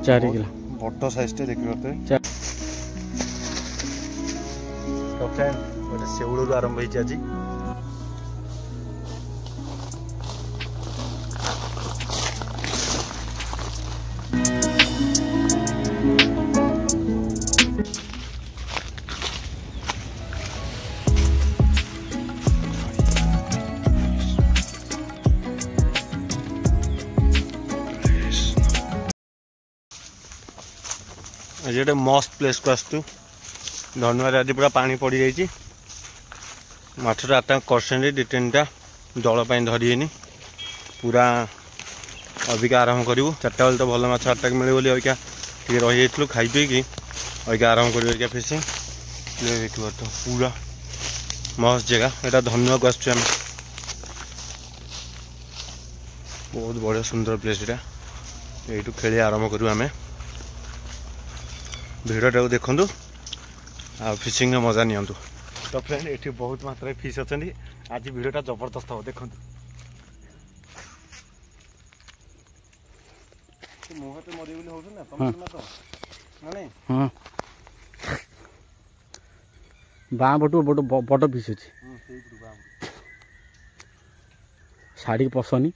4 kilo बड़ size टे देखि पारते। तो फ्रेंड गोटे शेउल आरंभ होती आज। आज गोटे मस्त प्लेस को आसतु धन्यवाद। आज पूरा पानी पड़ जाइए माछटा आटा कर दु तीन टा दल धरिए पूरा अबिका आरंभ करूँ। 4टा बेले तो भल माछ 8टा मिले बोली अबिका रही जाइलु खाई पीकि अबिका आरंभ कर फिशिंग देखिए। तो पूरा मस्त जगह यहाँ धन्यवाद को आसुँ आम बहुत बढ़िया सुंदर प्लेस यहाँ यू खेल आरंभ करूँ आम भिडटा देखु आ फिशिंग मजा नि। तो फ्रेंड ये बहुत मात्रा फिश अच्छा आज भिडटा जबरदस्त हम देखो। मुहते मरी हो बाँ बटू बड़ फिश अच्छे शाड़ी पसनी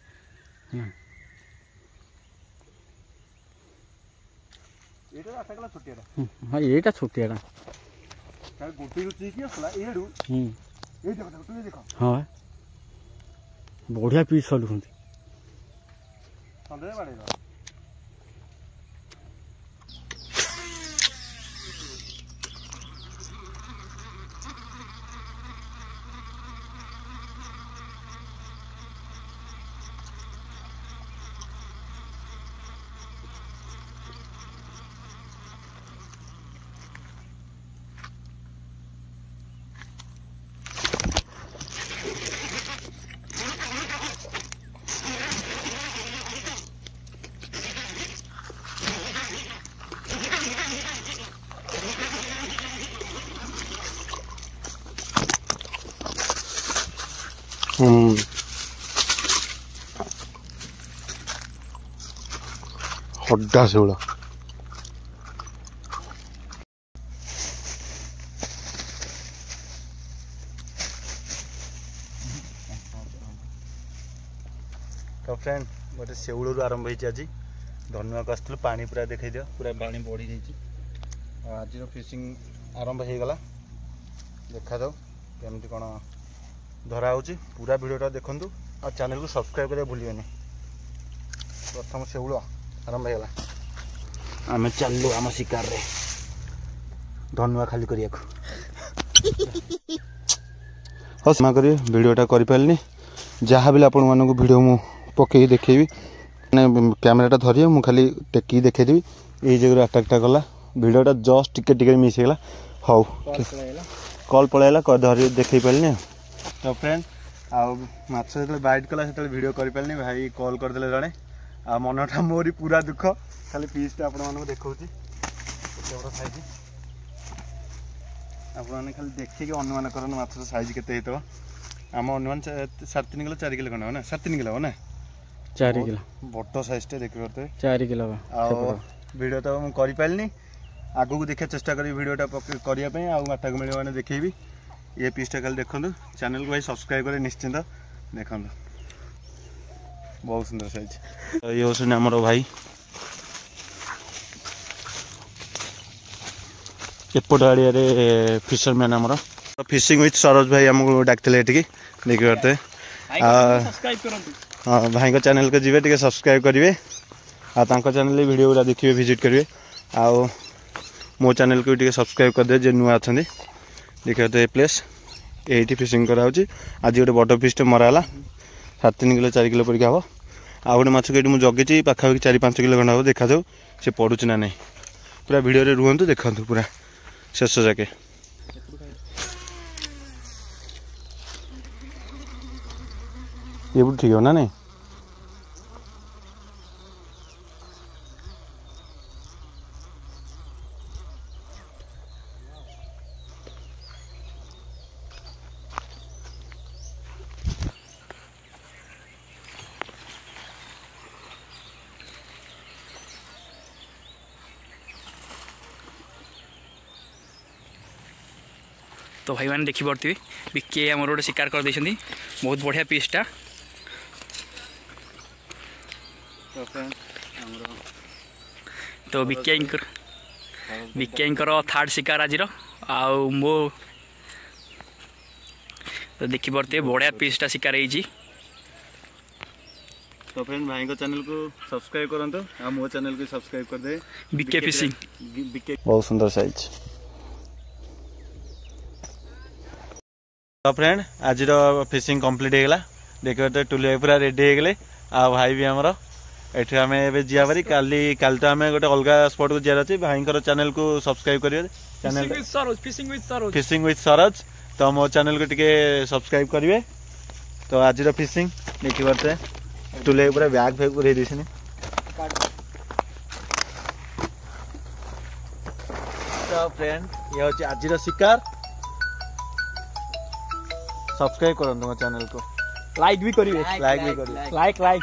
हाँ ये छोटिया हाँ बढ़िया पीस चलुं हड्डा शेउल। तो फ्रेंड गोटे शेउल आरंभ होती आज धन्यवाद आसलु पानी पूरा देखा दियो पूरा पानी बढ़ी जाइए। आज फिशिंग आरंभ हो गला देखा जाओ केमती कौन धरा हो पूरा वीडियोटा देखु और चैनल को सब्सक्राइब करें भूलिए। प्रथम शेउल आरंभ होगा आम चलू आम शिकार रे धन्यवाद खाली करिया क्षमा करिए वीडियोटा करें जहाँ भी आपण मानक वीडियो मु पकई देखेबी कैमेराटा धरिए मु खाली टेकी देखेदेवी ये जगह अटैकटा गला वीडियोटा जस्ट टिके मिस होगा। हाउ कॉल पलैला धरी देखे पारे। तो फ्रेंड आउ माछ जो बाइट कला से वीडियो कर पारे भाई कॉल करदे जड़े आ मनटा मोरी पूरा दुख खाली पीसटा आपको देखा साइज आपने खाली देखिए अनुमान कर माछ साइज के आम अनुमान 3.5 किलो 4 किलो खंड ना 3.5 किलो ना 4 किलो बड़ साइज टे देखिए पारे 4 किलो वीडियो तो मुझे कर आगू को देखा चेष्टा करी वीडियोटा करने आटा को मिले मैंने देखेबी ये पीसटा खाली देखो चैनल को भाई सब्सक्राइब करें निश्चिंत देखो बहुत सुंदर साइज। तो ये हूँ आमर भाई एपट आड़िया फिशरमैन आमर फिशिंग विथ सरोज भाई आमको डाकते देखिए पारते। हाँ भाई को चैनल को जी टे सब्सक्राइब करेंगे आगे चैनल वीडियो गुरा देखिए विजिट करेंगे आओ मो चैनल को भी सब्सक्राइब करदे जो नुआ अच्छा देखिए। तो ये प्लेस ये फिशिंग कराऊँ आज गोटे बड़ फिशटे मराला 3.5 किलो 4 किलो परीक्षा हम आ गए माछ को जगी पाखापाखि 4-5 किलो खंड हम देखा जाऊ से पड़ुच ना नहीं पूरा वीडियो रुहतु देखु पूरा शेष जाके। ये भी ठीक हो ना नहीं तो भाई मैंने देखी पड़ती बिके आमर गोटे शिकार कर देछंती बहुत बढ़िया पीसटा तो बिके थर्ड शिकार आज आउ मो तो देखी पड़ते बढ़िया पीसटा शिकार होइछि। तो फ्रेंड भाई को चैनल को सब्सक्राइब करंतो आ मो चैनल को सब्सक्राइब कर दे बिके फिशिंग बहुत सुंदर साइज। तो फ्रेंड आज फिशिंग कंप्लीट होगला देखिए तो टुली पूरा रेडी हो गले आ भाई भी हमरो एठी हमें एबे जिया बारी काली तो हमें गोटे अलग स्पॉट को जियार अछि भाई को चैनल को सब्सक्राइब करियो चैनल फिशिंग विथ सरोज तो मो चैनल को टिके सब्सक्राइब करिवे। तो आज फिशिंग देखि परते टुले पूरा बैग फेक पूरे देछनी तो फ्रेंड ये होची आज शिकार सब्सक्राइब करंतु मो चैनल को लाइक भी करिवे लाइक भी करिवे लाइक